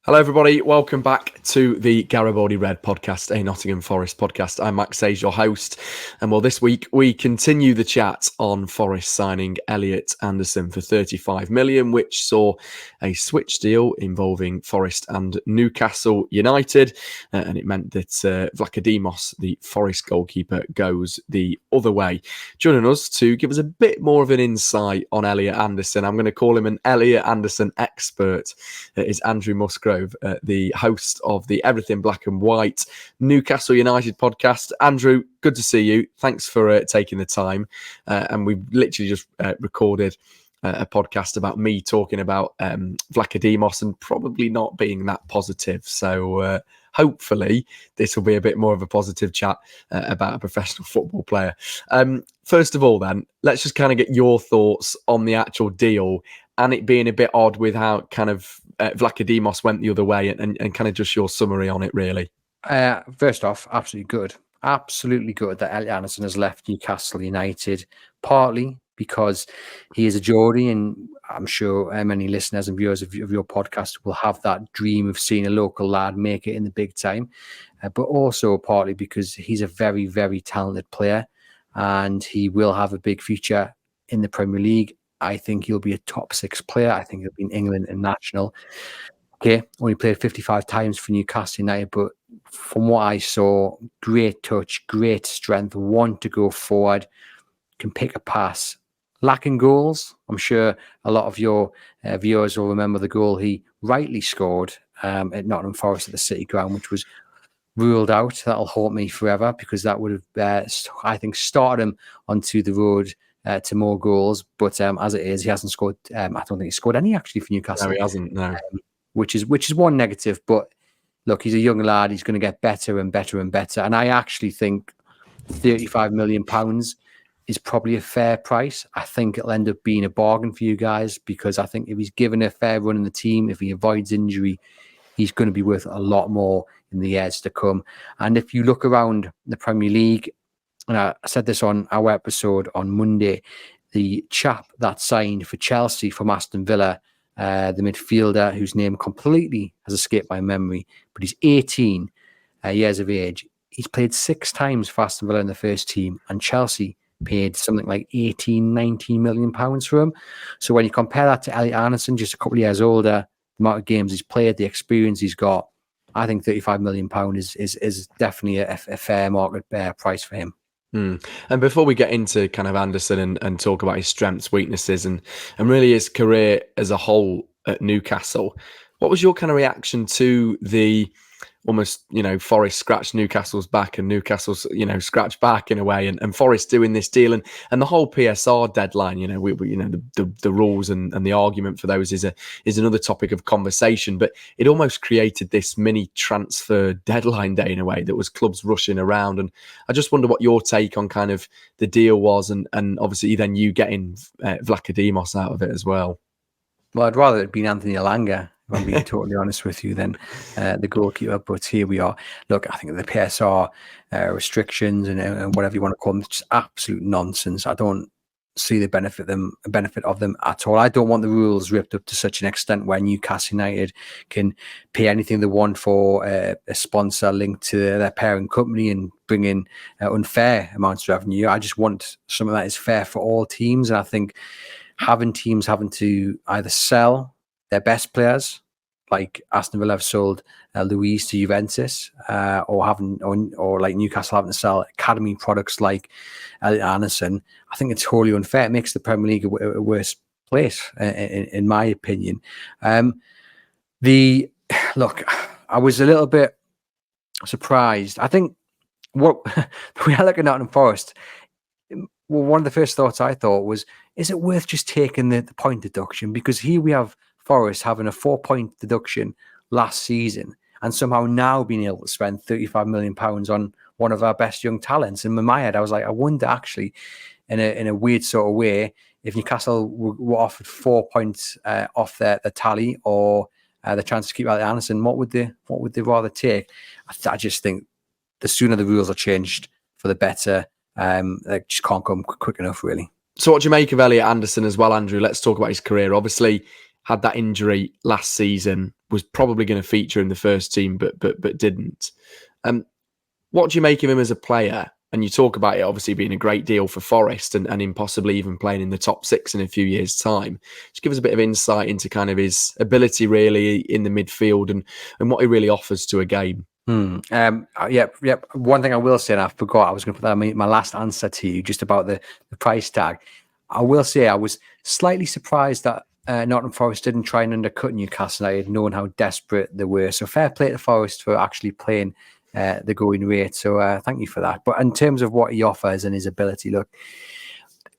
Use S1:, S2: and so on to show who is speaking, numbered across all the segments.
S1: Hello, everybody. Welcome back to the Garibaldi Red podcast, a Nottingham Forest podcast. I'm Max Sayes, your host. And well, this week we continue the chat on Forest signing Elliot Anderson for 35 million, which saw a switch deal involving Forest and Newcastle United. And it meant that Vlachodimos, the Forest goalkeeper, goes the other way. Joining us to give us a bit more of an insight on Elliot Anderson, I'm going to call him an Elliot Anderson expert, is Andrew Musgrove, the host of the Everything Black and White Newcastle United podcast. Andrew, good to see you. Thanks for taking the time. And we've literally just recorded a podcast about me talking about Vlachodimos and probably not being that positive. So hopefully this will be a bit more of a positive chat about a professional football player. First of all, then, let's just kind of get your thoughts on the actual deal and it being a bit odd with how kind of Vlachodimos went the other way and kind of just your summary on it, really.
S2: First off, absolutely good that Elliot Anderson has left Newcastle United, partly because he is a Geordie, and I'm sure many listeners and viewers of your podcast will have that dream of seeing a local lad make it in the big time, but also partly because he's a very, very talented player and he will have a big future in the Premier League. I think he'll be a top 6 player. I think he'll be in England and national. Okay, only played 55 times for Newcastle United, but from what I saw, great touch, great strength, want to go forward, can pick a pass. Lacking goals, I'm sure a lot of your viewers will remember the goal he rightly scored at Nottingham Forest at the City Ground, which was ruled out. That'll haunt me forever because that would have, I think, started him onto the road to more goals. But as it is, he hasn't scored. I don't think he scored any actually for Newcastle.
S1: No, he hasn't. No.
S2: Which is one negative, but look, he's a young lad. He's going to get better and better and better. And I actually think £35 million is probably a fair price. I think it'll end up being a bargain for you guys because I think if he's given a fair run in the team, if he avoids injury, he's going to be worth a lot more in the years to come. And if you look around the Premier League, and I said this on our episode on Monday, the chap that signed for Chelsea from Aston Villa, the midfielder whose name completely has escaped my memory, but he's 18 years of age. He's played 6 times for Aston Villa in the first team, and Chelsea paid something like 19 million pounds for him. So when you compare that to Elliot Anderson, just a couple of years older, the amount of games he's played, the experience he's got, I think £35 million is definitely a fair market price for him.
S1: And before we get into kind of Anderson and talk about his strengths, weaknesses, and really his career as a whole at Newcastle, what was your kind of reaction to the almost, Forest scratched Newcastle's back and Newcastle's, scratched back in a way, and Forest doing this deal and the whole PSR deadline, the rules and the argument for those is another topic of conversation, but it almost created this mini transfer deadline day in a way that was clubs rushing around. And I just wonder what your take on kind of the deal was and obviously then you getting Vlachodimos out of it as well.
S2: Well, I'd rather it been Anthony Elanga, if I'm being totally honest with you, than the goalkeeper. But here we are. Look, I think the PSR restrictions and whatever you want to call them, it's just absolute nonsense. I don't see the benefit of them at all. I don't want the rules ripped up to such an extent where Newcastle United can pay anything they want for a sponsor linked to their parent company and bring in unfair amounts of revenue. I just want something that is fair for all teams. And I think having teams having to either sell their best players, like Aston Villa have sold Luiz to Juventus, or like Newcastle having to sell academy products like Elliot Anderson, I think it's wholly unfair. It makes the Premier League a worse place, in my opinion. Look, I was a little bit surprised. I think what we are looking at Nottingham Forest, well, one of the first thoughts I thought was, is it worth just taking the point deduction? Because here we have Forest having a 4-point deduction last season and somehow now being able to spend £35 million on one of our best young talents. And in my head, I was like, I wonder actually, in a weird sort of way, if Newcastle were offered 4 points off their tally or the chance to keep Elliot Anderson, what would they rather take? I just think the sooner the rules are changed for the better. They just can't come quick enough, really.
S1: So what do you make of Elliot Anderson as well, Andrew? Let's talk about his career. Obviously, had that injury last season, was probably going to feature in the first team, but didn't. What do you make of him as a player? And you talk about it obviously being a great deal for Forest and him possibly even playing in the top 6 in a few years' time. Just give us a bit of insight into kind of his ability really in the midfield and what he really offers to a game.
S2: Yep. One thing I will say, and I forgot, I was going to put that in my last answer to you, just about the price tag. I will say I was slightly surprised that Nottingham Forest didn't try and undercut Newcastle United, knowing how desperate they were. So fair play to Forest for actually playing the going rate. So thank you for that. But in terms of what he offers and his ability, look,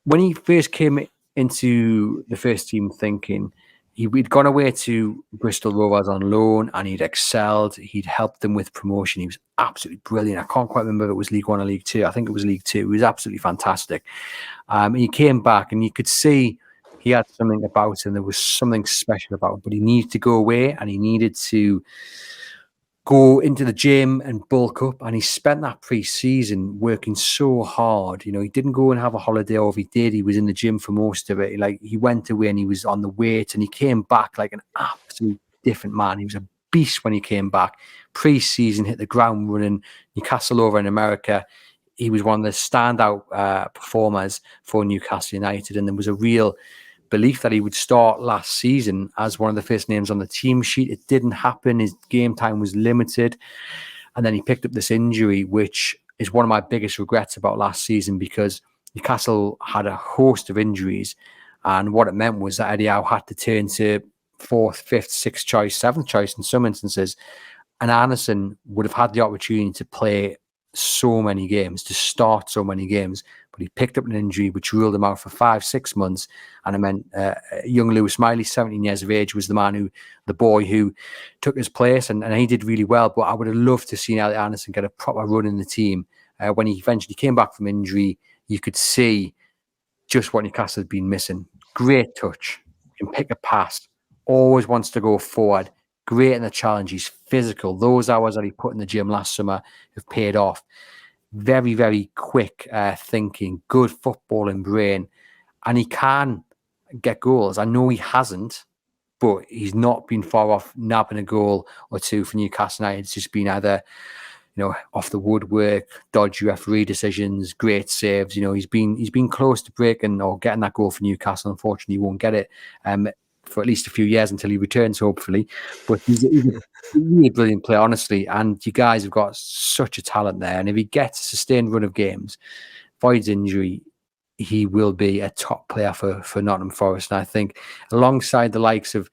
S2: when he first came into the first team thinking, he'd gone away to Bristol Rovers on loan and he'd excelled. He'd helped them with promotion. He was absolutely brilliant. I can't quite remember if it was League One or League Two. I think it was League Two. He was absolutely fantastic. He came back and you could see he had something about him. There was something special about him, but he needed to go away and he needed to go into the gym and bulk up. And he spent that pre-season working so hard. You know, he didn't go and have a holiday, or if he did, he was in the gym for most of it. Like, he went away and he was on the weight and he came back like an absolute different man. He was a beast when he came back. Pre-season, hit the ground running. Newcastle over in America, he was one of the standout performers for Newcastle United. And there was a real belief that he would start last season as one of the first names on the team sheet. It didn't happen. His game time was limited. And then he picked up this injury, which is one of my biggest regrets about last season, because Newcastle had a host of injuries. And what it meant was that Eddie Howe had to turn to 4th, 5th, 6th choice, 7th choice in some instances. And Anderson would have had the opportunity to play so many games, to start so many games, but he picked up an injury which ruled him out for 5-6 months. And it meant young Lewis Miley, 17 years of age, was the boy who took his place, and he did really well. But I would have loved to see Elliot Anderson get a proper run in the team. When he eventually came back from injury, you could see just what Newcastle had been missing. Great touch, can pick a pass, always wants to go forward, great in the challenge. He's physical. Those hours that he put in the gym last summer have paid off. Very, very quick thinking, good footballing brain, and he can get goals. I know he hasn't, but he's not been far off nabbing a goal or two for Newcastle United. It's just been either, off the woodwork, dodgy referee decisions, great saves. He's been close to breaking or getting that goal for Newcastle. Unfortunately, he won't get it for at least a few years until he returns, hopefully. But he's a really brilliant player, honestly. And you guys have got such a talent there. And if he gets a sustained run of games, avoids injury, he will be a top player for Nottingham Forest. And I think alongside the likes of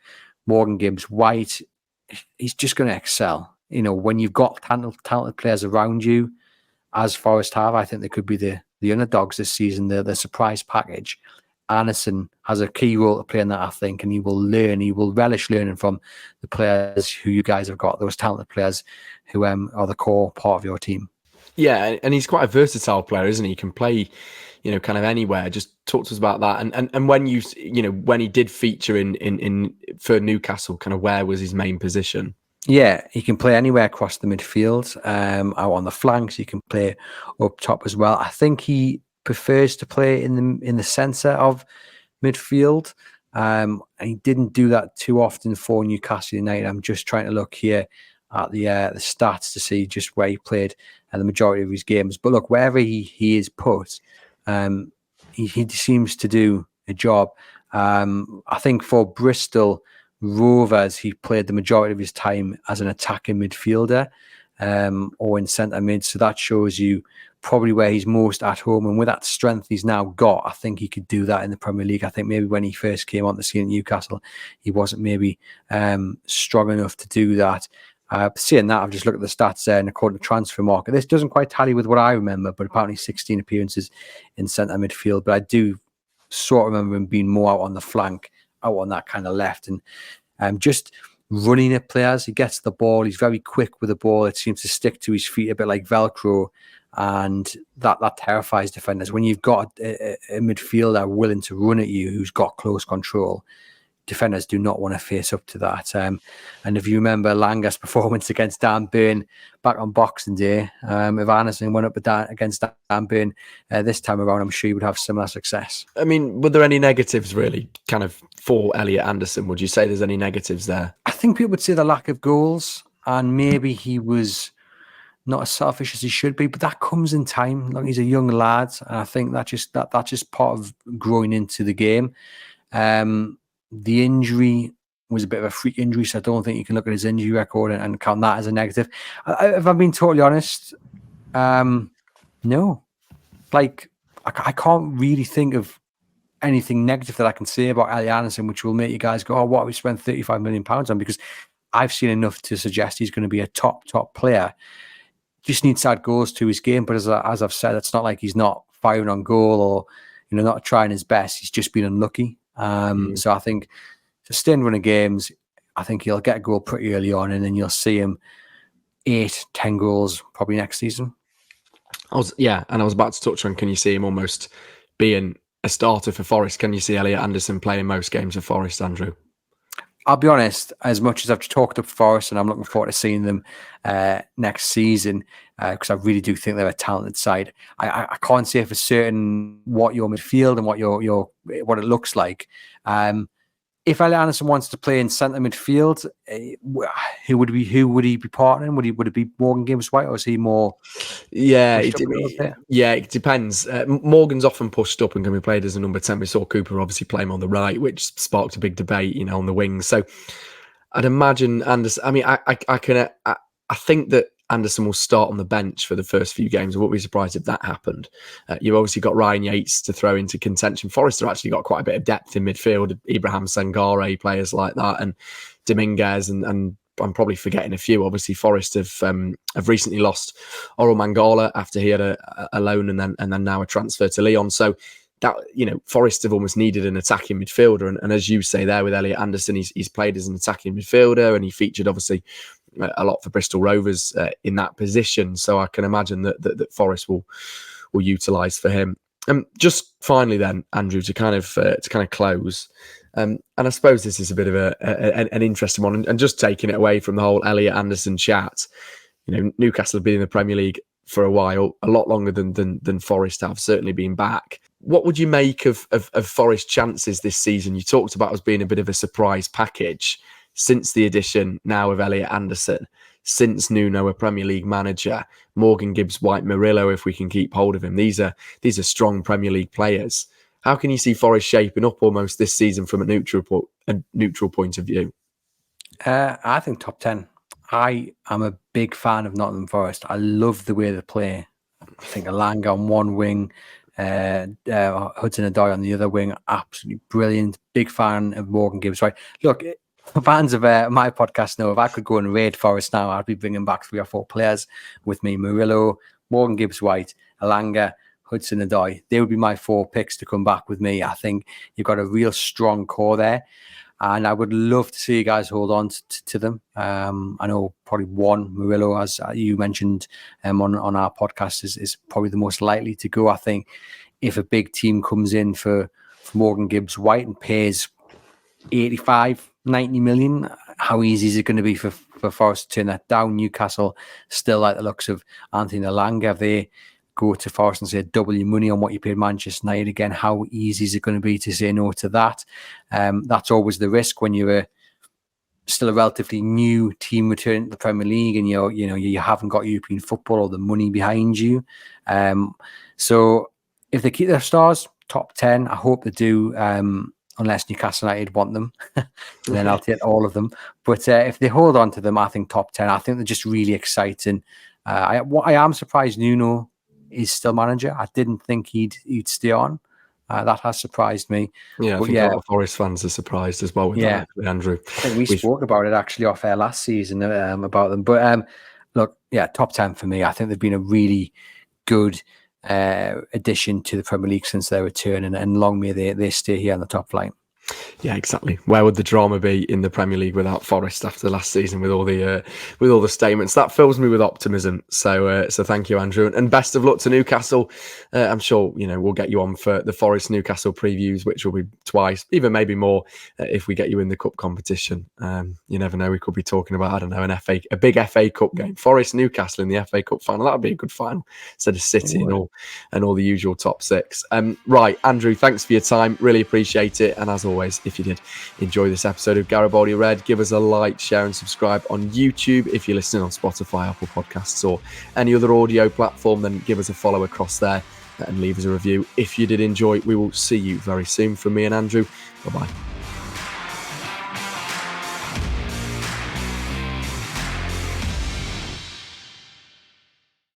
S2: Morgan Gibbs White, he's just going to excel. When you've got talented players around you, as Forest have, I think they could be the underdogs this season, the surprise package. Anderson has a key role to play in that, I think, and he will relish learning from the players who you guys have got, those talented players who are the core part of your team.
S1: Yeah, and he's quite a versatile player, isn't he? He can play, kind of anywhere. Just talk to us about that. And when when he did feature in for Newcastle, kind of where was his main position?
S2: Yeah, he can play anywhere across the midfield, out on the flanks. He can play up top as well. I think he prefers to play in the centre of midfield. And he didn't do that too often for Newcastle United. I'm just trying to look here at the stats to see just where he played the majority of his games. But look, wherever he is put, he seems to do a job. I think for Bristol Rovers, he played the majority of his time as an attacking midfielder or in centre mid. So that shows you probably where he's most at home. And with that strength he's now got, I think he could do that in the Premier League. I think maybe when he first came on the scene at Newcastle, he wasn't maybe strong enough to do that. Seeing that, I've just looked at the stats there, and according to Transfer Market, this doesn't quite tally with what I remember, but apparently 16 appearances in centre midfield. But I do sort of remember him being more out on the flank, out on that kind of left, and just running at players. He gets the ball. He's very quick with the ball. It seems to stick to his feet a bit like Velcro, and that terrifies defenders. When you've got a midfielder willing to run at you, who's got close control, defenders do not want to face up to that. And if you remember Langer's performance against Dan Burn back on Boxing Day, if Anderson went up against Dan Burn this time around, I'm sure he would have similar success.
S1: I mean, were there any negatives really kind of for Elliot Anderson? Would you say there's any negatives there?
S2: I think people would say the lack of goals, and maybe he was not as selfish as he should be, but that comes in time. Like, he's a young lad, and I think that's just part of growing into the game. The injury was a bit of a freak injury, so I don't think you can look at his injury record and count that as a negative. If I'm being totally honest, no. Like, I can't really think of anything negative that I can say about Elliot Anderson, which will make you guys go, oh, what have we spent £35 million on? Because I've seen enough to suggest he's going to be a top player. Just needs to add goals to his game. But as I've said, it's not like he's not firing on goal or, not trying his best. He's just been unlucky. So I think sustained run of games, I think he'll get a goal pretty early on, and then you'll see him 8-10 goals probably next season.
S1: I was about to touch on, can you see him almost being a starter for Forest? Can you see Elliot Anderson playing most games for Forest, Andrew?
S2: I'll be honest, as much as I've talked up Forest and I'm looking forward to seeing them next season, because I really do think they're a talented side, I can't say for certain what your midfield and what it looks like. If Elliot Anderson wants to play in centre midfield, who would he be partnering? Would it be Morgan Gibbs-White, or is he more?
S1: It depends. Morgan's often pushed up and can be played as a number 10. We saw Cooper obviously play him on the right, which sparked a big debate, on the wings. So I'd imagine Anderson. I mean, I think that Anderson will start on the bench for the first few games. I wouldn't be surprised if that happened. You've obviously got Ryan Yates to throw into contention. Forest have actually got quite a bit of depth in midfield. Ibrahim Sangare, players like that, and Dominguez, and I'm probably forgetting a few. Obviously, Forest have recently lost Oral Mangala after he had a loan and then now a transfer to Lyon. So that, Forest have almost needed an attacking midfielder. And as you say there with Elliot Anderson, he's played as an attacking midfielder, and he featured obviously a lot for Bristol Rovers in that position. So I can imagine that Forest will utilise for him. Just finally then, Andrew, to kind of close, and I suppose this is a bit of an interesting one, and just taking it away from the whole Elliot Anderson chat. Newcastle have been in the Premier League for a while, a lot longer than Forest have, certainly been back. What would you make of Forest's chances this season? You talked about us being a bit of a surprise package since the addition now of Elliot Anderson, since Nuno a Premier League manager, Morgan Gibbs-White, Murillo, if we can keep hold of him. These are strong Premier League players. How can you see Forest shaping up almost this season from a neutral point of view?
S2: I think top 10. I am a big fan of Nottingham Forest. I love the way they play. I think Elanga on one wing, Hudson-Odoi on the other wing, absolutely brilliant. Big fan of Morgan Gibbs-White. Look, fans of my podcast know if I could go and raid Forest now, I'd be bringing back 3 or 4 players with me. Murillo, Morgan Gibbs-White, Elanga, Hudson-Odoi. They would be my 4 picks to come back with me. I think you've got a real strong core there, and I would love to see you guys hold on to them. I know probably one, Murillo, as you mentioned on our podcast, is probably the most likely to go. I think if a big team comes in for Morgan Gibbs-White and pays 85-90 million, how easy is it going to be for Forest to turn that down? Newcastle still like the looks of Anthony Elanga. If they go to Forest and say double your money on what you paid Manchester United again, how easy is it going to be to say no to that? That's always the risk when you're still a relatively new team returning to the Premier League, and you haven't got European football or the money behind you. So if they keep their stars, top 10, I hope they do. Unless Newcastle United want them, then I'll take all of them. But if they hold on to them, I think top 10. I think they're just really exciting. I am surprised Nuno is still manager. I didn't think he'd stay on. That has surprised me.
S1: Yeah, I think a lot of Forest fans are surprised as well with that, Andrew.
S2: I think we spoke about it actually off air last season about them. But look, top 10 for me. I think they've been a really good addition to the Premier League since their return, and long may they stay here on the top line.
S1: Yeah, exactly. Where would the drama be in the Premier League without Forest after last season with all the statements? That fills me with optimism. So thank you, Andrew, and best of luck to Newcastle. I'm sure we'll get you on for the Forest Newcastle previews, which will be twice, even maybe more, if we get you in the cup competition. You never know. We could be talking about, I don't know, a big FA Cup game, Forest Newcastle in the FA Cup final. That would be a good final instead of City and all the usual top six. Right, Andrew, thanks for your time. Really appreciate it. And as always, if you did enjoy this episode of Garibaldi Red, give us a like, share and subscribe on YouTube. If you're listening on Spotify, Apple Podcasts or any other audio platform, then give us a follow across there and leave us a review. If you did enjoy, we will see you very soon. From me and Andrew, bye-bye.